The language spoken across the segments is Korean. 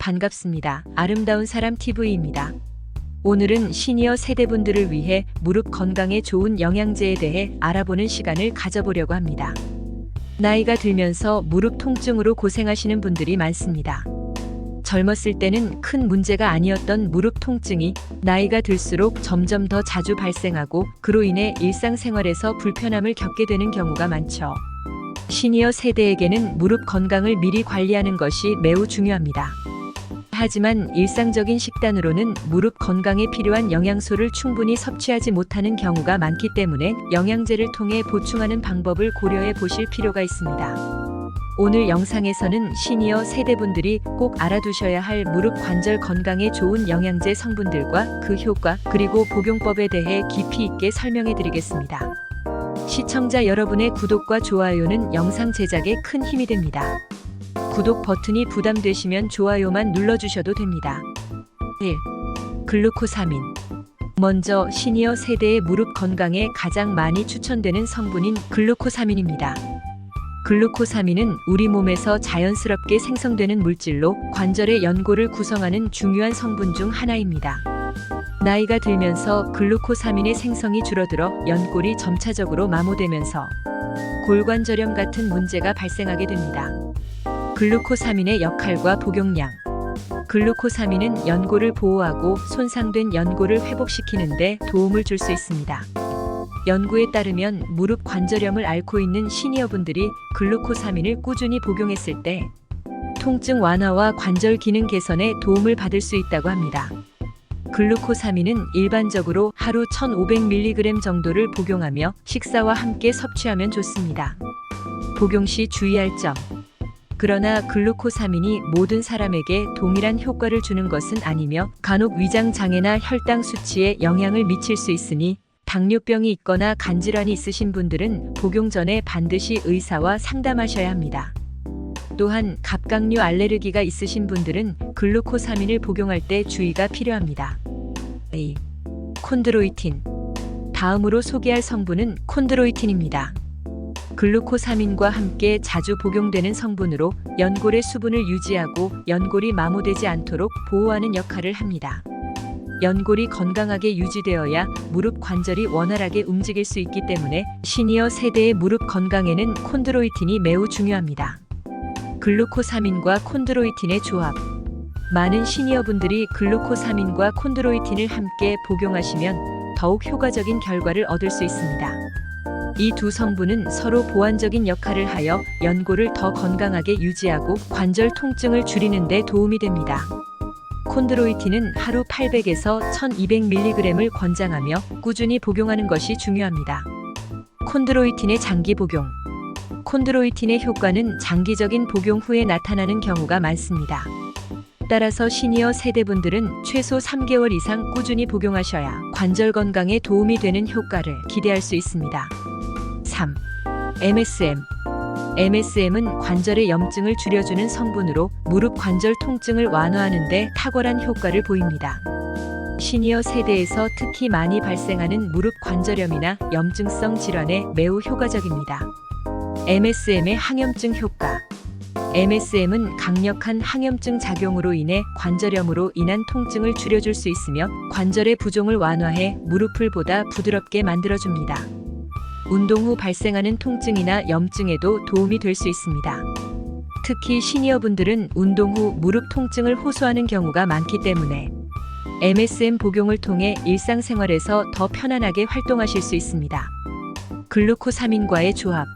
반갑습니다. 아름다운 사람 TV입니다. 오늘은 시니어 세대분들을 위해 무릎 건강에 좋은 영양제에 대해 알아보는 시간을 가져보려고 합니다. 나이가 들면서 무릎 통증으로 고생하시는 분들이 많습니다. 젊었을 때는 큰 문제가 아니었던 무릎 통증이 나이가 들수록 점점 더 자주 발생하고 그로 인해 일상생활에서 불편함을 겪게 되는 경우가 많죠. 시니어 세대에게는 무릎 건강을 미리 관리하는 것이 매우 중요합니다. 하지만 일상적인 식단으로는 무릎 건강에 필요한 영양소를 충분히 섭취하지 못하는 경우가 많기 때문에 영양제를 통해 보충하는 방법을 고려해 보실 필요가 있습니다. 오늘 영상에서는 시니어 세대분들이 꼭 알아두셔야 할 무릎 관절 건강에 좋은 영양제 성분들과 그 효과 그리고 복용법에 대해 깊이 있게 설명해 드리겠습니다. 시청자 여러분의 구독과 좋아요는 영상 제작에 큰 힘이 됩니다. 구독 버튼이 부담되시면 좋아요만 눌러주셔도 됩니다. 1. 글루코사민. 먼저 시니어 세대의 무릎 건강에 가장 많이 추천되는 성분인 글루코사민입니다. 글루코사민은 우리 몸에서 자연스럽게 생성되는 물질로 관절의 연골을 구성하는 중요한 성분 중 하나입니다. 나이가 들면서 글루코사민의 생성이 줄어들어 연골이 점차적으로 마모되면서 골관절염 같은 문제가 발생하게 됩니다. 글루코사민의 역할과 복용량. 글루코사민은 연골을 보호하고 손상된 연골을 회복시키는 데 도움을 줄 수 있습니다. 연구에 따르면 무릎 관절염을 앓고 있는 시니어분들이 글루코사민을 꾸준히 복용했을 때 통증 완화와 관절 기능 개선에 도움을 받을 수 있다고 합니다. 글루코사민은 일반적으로 하루 1500mg 정도를 복용하며 식사와 함께 섭취하면 좋습니다. 복용 시 주의할 점. 그러나 글루코사민이 모든 사람에게 동일한 효과를 주는 것은 아니며 간혹 위장 장애나 혈당 수치에 영향을 미칠 수 있으니 당뇨병이 있거나 간질환이 있으신 분들은 복용 전에 반드시 의사와 상담하셔야 합니다. 또한 갑각류 알레르기가 있으신 분들은 글루코사민을 복용할 때 주의가 필요합니다. A. 콘드로이틴. 다음으로 소개할 성분은 콘드로이틴입니다. 글루코사민과 함께 자주 복용되는 성분으로 연골의 수분을 유지하고 연골이 마모되지 않도록 보호하는 역할을 합니다. 연골이 건강하게 유지되어야 무릎 관절이 원활하게 움직일 수 있기 때문에 시니어 세대의 무릎 건강에는 콘드로이틴이 매우 중요합니다. 글루코사민과 콘드로이틴의 조합. 많은 시니어분들이 글루코사민과 콘드로이틴을 함께 복용하시면 더욱 효과적인 결과를 얻을 수 있습니다. 이 두 성분은 서로 보완적인 역할을 하여 연골을 더 건강하게 유지하고 관절 통증을 줄이는 데 도움이 됩니다. 콘드로이틴은 하루 800에서 1200mg을 권장하며 꾸준히 복용하는 것이 중요합니다. 콘드로이틴의 장기 복용. 콘드로이틴의 효과는 장기적인 복용 후에 나타나는 경우가 많습니다. 따라서 시니어 세대분들은 최소 3개월 이상 꾸준히 복용하셔야 관절 건강에 도움이 되는 효과를 기대할 수 있습니다. 3. MSM. MSM은 관절의 염증을 줄여주는 성분으로 무릎 관절 통증을 완화하는 데 탁월한 효과를 보입니다. 시니어 세대에서 특히 많이 발생하는 무릎 관절염이나 염증성 질환에 매우 효과적입니다. MSM의 항염증 효과. MSM은 강력한 항염증 작용으로 인해 관절염으로 인한 통증을 줄여줄 수 있으며 관절의 부종을 완화해 무릎을 보다 부드럽게 만들어줍니다. 운동 후 발생하는 통증이나 염증에도 도움이 될 수 있습니다. 특히 시니어분들은 운동 후 무릎 통증을 호소하는 경우가 많기 때문에 MSM 복용을 통해 일상생활에서 더 편안하게 활동하실 수 있습니다. 글루코사민과의 조합.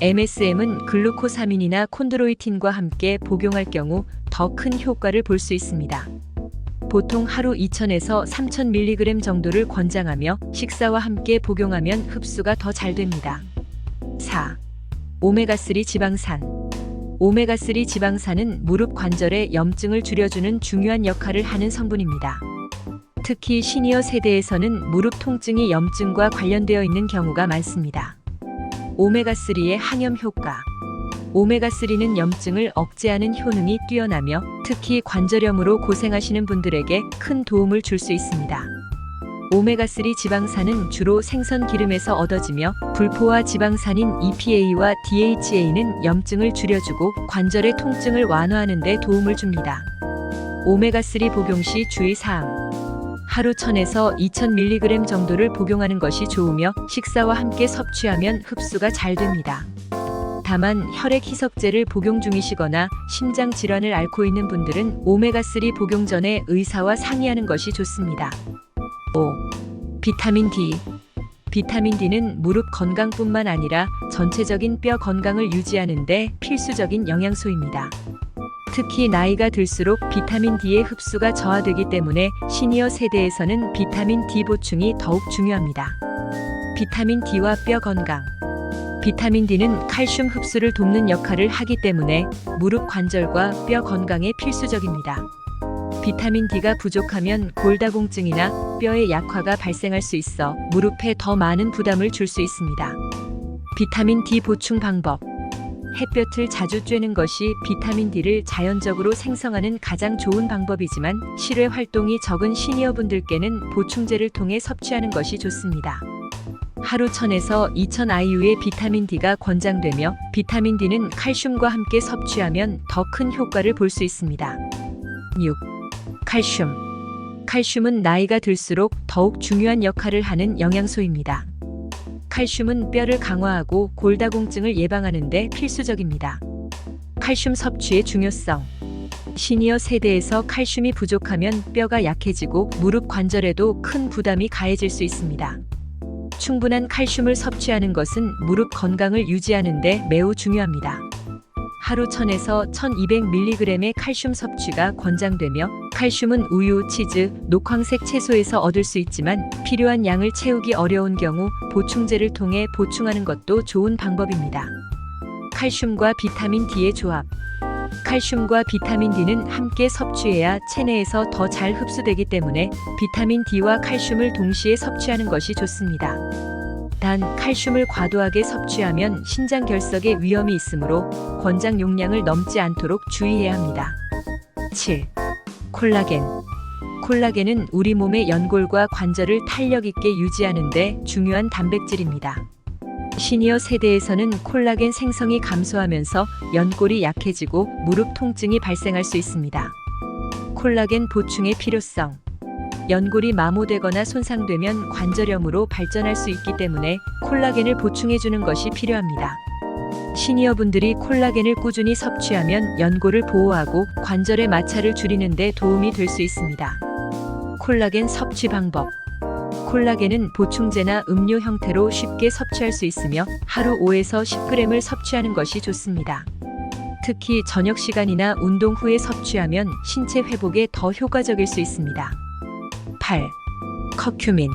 MSM은 글루코사민이나 콘드로이틴과 함께 복용할 경우 더 큰 효과를 볼 수 있습니다. 보통 하루 2000에서 3000mg 정도를 권장하며 식사와 함께 복용하면 흡수가 더 잘 됩니다. 4. 오메가3 지방산. 오메가3 지방산은 무릎 관절의 염증을 줄여주는 중요한 역할을 하는 성분입니다. 특히 시니어 세대에서는 무릎 통증이 염증과 관련되어 있는 경우가 많습니다. 오메가3의 항염 효과. 오메가3는 염증을 억제하는 효능이 뛰어나며 특히 관절염으로 고생하시는 분들에게 큰 도움을 줄 수 있습니다. 오메가3 지방산은 주로 생선 기름에서 얻어지며 불포화 지방산인 EPA와 DHA는 염증을 줄여주고 관절의 통증을 완화하는 데 도움을 줍니다. 오메가3 복용 시 주의사항. 하루 1000에서 2000mg 정도를 복용하는 것이 좋으며 식사와 함께 섭취하면 흡수가 잘 됩니다. 다만 혈액 희석제를 복용 중이시거나 심장 질환을 앓고 있는 분들은 오메가3 복용 전에 의사와 상의하는 것이 좋습니다. 5. 비타민 D. 비타민 D는 무릎 건강뿐만 아니라 전체적인 뼈 건강을 유지하는 데 필수적인 영양소입니다. 특히 나이가 들수록 비타민 D의 흡수가 저하되기 때문에 시니어 세대에서는 비타민 D 보충이 더욱 중요합니다. 비타민 D와 뼈 건강. 비타민 D는 칼슘 흡수를 돕는 역할을 하기 때문에 무릎 관절과 뼈 건강에 필수적입니다. 비타민 D가 부족하면 골다공증이나 뼈의 약화가 발생할 수 있어 무릎에 더 많은 부담을 줄 수 있습니다. 비타민 D 보충 방법. 햇볕을 자주 쬐는 것이 비타민 D를 자연적으로 생성하는 가장 좋은 방법이지만 실외 활동이 적은 시니어분들께는 보충제를 통해 섭취하는 것이 좋습니다. 하루 1000에서 2000 IU의 비타민 D가 권장되며 비타민 D는 칼슘과 함께 섭취하면 더 큰 효과를 볼 수 있습니다. 6. 칼슘. 칼슘은 나이가 들수록 더욱 중요한 역할을 하는 영양소입니다. 칼슘은 뼈를 강화하고 골다공증을 예방하는 데 필수적입니다. 칼슘 섭취의 중요성. 시니어 세대에서 칼슘이 부족하면 뼈가 약해지고 무릎 관절에도 큰 부담이 가해질 수 있습니다. 충분한 칼슘을 섭취하는 것은 무릎 건강을 유지하는 데 매우 중요합니다. 하루 1000에서 1200mg의 칼슘 섭취가 권장되며 칼슘은 우유, 치즈, 녹황색 채소에서 얻을 수 있지만 필요한 양을 채우기 어려운 경우 보충제를 통해 보충하는 것도 좋은 방법입니다. 칼슘과 비타민 D의 조합. 칼슘과 비타민 D는 함께 섭취해야 체내에서 더 잘 흡수되기 때문에 비타민 D와 칼슘을 동시에 섭취하는 것이 좋습니다. 단, 칼슘을 과도하게 섭취하면 신장 결석의 위험이 있으므로 권장 용량을 넘지 않도록 주의해야 합니다. 7. 콜라겐. 콜라겐은 우리 몸의 연골과 관절을 탄력 있게 유지하는 데 중요한 단백질입니다. 시니어 세대에서는 콜라겐 생성이 감소하면서 연골이 약해지고 무릎 통증이 발생할 수 있습니다. 콜라겐 보충의 필요성. 연골이 마모되거나 손상되면 관절염으로 발전할 수 있기 때문에 콜라겐을 보충해주는 것이 필요합니다. 시니어분들이 콜라겐을 꾸준히 섭취하면 연골을 보호하고 관절의 마찰을 줄이는 데 도움이 될 수 있습니다. 콜라겐 섭취 방법. 콜라겐은 보충제나 음료 형태로 쉽게 섭취할 수 있으며 하루 5에서 10g을 섭취하는 것이 좋습니다. 특히 저녁 시간이나 운동 후에 섭취하면 신체 회복에 더 효과적일 수 있습니다. 8. 커큐민.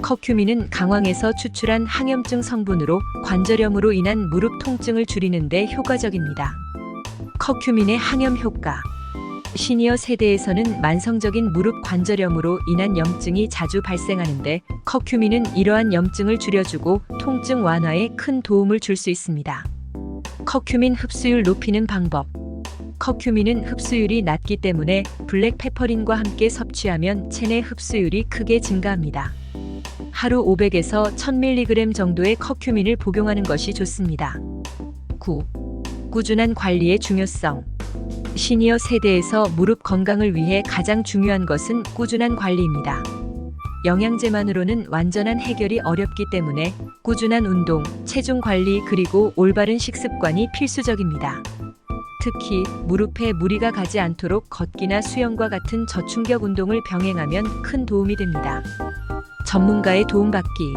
커큐민은 강황에서 추출한 항염증 성분으로 관절염으로 인한 무릎 통증을 줄이는 데 효과적입니다. 커큐민의 항염 효과. 시니어 세대에서는 만성적인 무릎 관절염으로 인한 염증이 자주 발생하는데 커큐민은 이러한 염증을 줄여주고 통증 완화에 큰 도움을 줄 수 있습니다. 커큐민 흡수율 높이는 방법. 커큐민은 흡수율이 낮기 때문에 블랙페퍼린과 함께 섭취하면 체내 흡수율이 크게 증가합니다. 하루 500에서 1000mg 정도의 커큐민을 복용하는 것이 좋습니다. 9. 꾸준한 관리의 중요성. 시니어 세대에서 무릎 건강을 위해 가장 중요한 것은 꾸준한 관리입니다. 영양제만으로는 완전한 해결이 어렵기 때문에 꾸준한 운동, 체중 관리 그리고 올바른 식습관이 필수적입니다. 특히 무릎에 무리가 가지 않도록 걷기나 수영과 같은 저충격 운동을 병행하면 큰 도움이 됩니다. 전문가의 도움받기.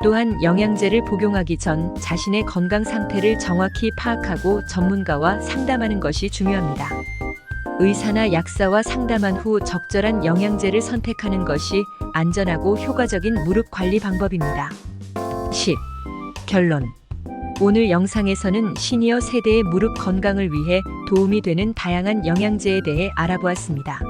또한 영양제를 복용하기 전 자신의 건강 상태를 정확히 파악하고 전문가와 상담하는 것이 중요합니다. 의사나 약사와 상담한 후 적절한 영양제를 선택하는 것이 안전하고 효과적인 무릎 관리 방법입니다. 10. 결론. 오늘 영상에서는 시니어 세대의 무릎 건강을 위해 도움이 되는 다양한 영양제에 대해 알아보았습니다.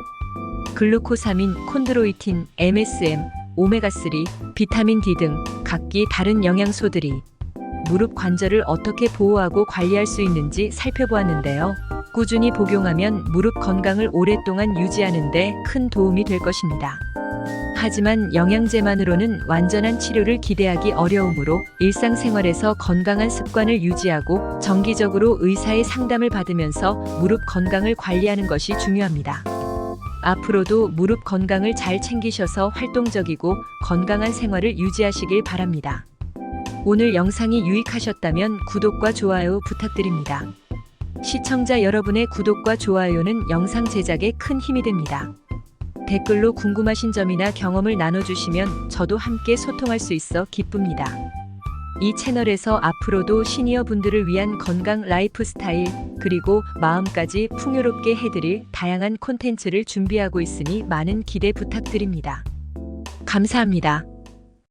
글루코사민, 콘드로이틴, MSM, 오메가3, 비타민 D 등 각기 다른 영양소들이 무릎 관절을 어떻게 보호하고 관리할 수 있는지 살펴보았는데요. 꾸준히 복용하면 무릎 건강을 오랫동안 유지하는 데 큰 도움이 될 것입니다. 하지만 영양제만으로는 완전한 치료를 기대하기 어려우므로 일상생활에서 건강한 습관을 유지하고 정기적으로 의사의 상담을 받으면서 무릎 건강을 관리하는 것이 중요합니다. 앞으로도 무릎 건강을 잘 챙기셔서 활동적이고 건강한 생활을 유지하시길 바랍니다. 오늘 영상이 유익하셨다면 구독과 좋아요 부탁드립니다. 시청자 여러분의 구독과 좋아요는 영상 제작에 큰 힘이 됩니다. 댓글로 궁금하신 점이나 경험을 나눠주시면 저도 함께 소통할 수 있어 기쁩니다. 이 채널에서 앞으로도 시니어 분들을 위한 건강 라이프 스타일 그리고 마음까지 풍요롭게 해드릴 다양한 콘텐츠를 준비하고 있으니 많은 기대 부탁드립니다. 감사합니다.